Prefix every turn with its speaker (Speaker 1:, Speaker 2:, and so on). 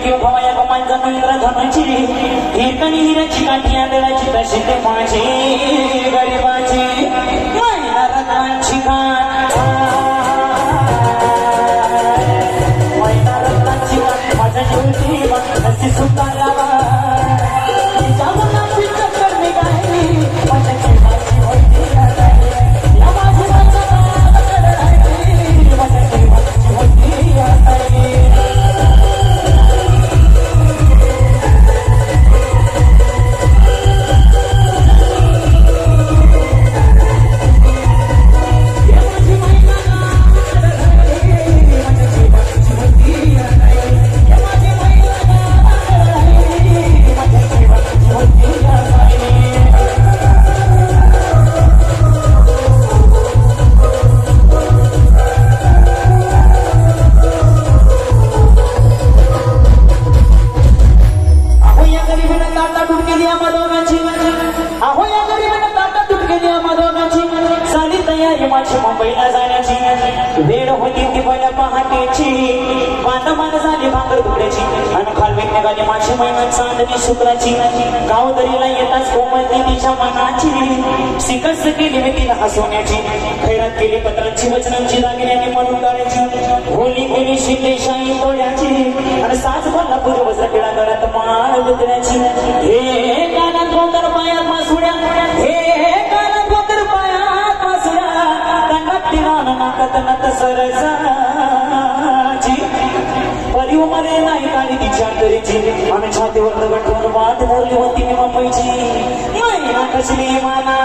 Speaker 1: देव भवाया कमांचा इंद्रधनुची हिरकणी हिराची काठी आंधळाची तशी ते माझे गरिबाची महिला रत्नांची गाठ महिला रत्नांची गाठ माझ्या जीवची अशी सुताला तिच्या मनाची चक्कर निघाली माझ्या जीवाची होती या माझी माझ्या माझ्या जीवाची होती मुंबईला जाण्याची वेळ होती ती पहिल्या पहाटेची पांडमान झाली भाकर तुकड्याची आणि खालवेत निघाली माझी महिना चांदणी शुक्राची गावदरीला येताच कोमलती तिच्या मनाची सिकस केली मी तिला हसवण्याची खैरात केली पत्रांची वचनांची दागिन्यांनी म्हणून काढायची होली केली शिंदेशाही तोड्याची आणि सास भरला पुढे वज्र केला गळ्यात माळ गुतण्याची हे कानात गोंधळ पायात मासुड्या हे कानात गोंधळ पायात मासुड्या नाकात सरसाची परिव मरे नाही काढली तिची अंतरीची आणि छातीवर दगड ठेवून वाट धरली होती मी मुंबईची महिना कसली मला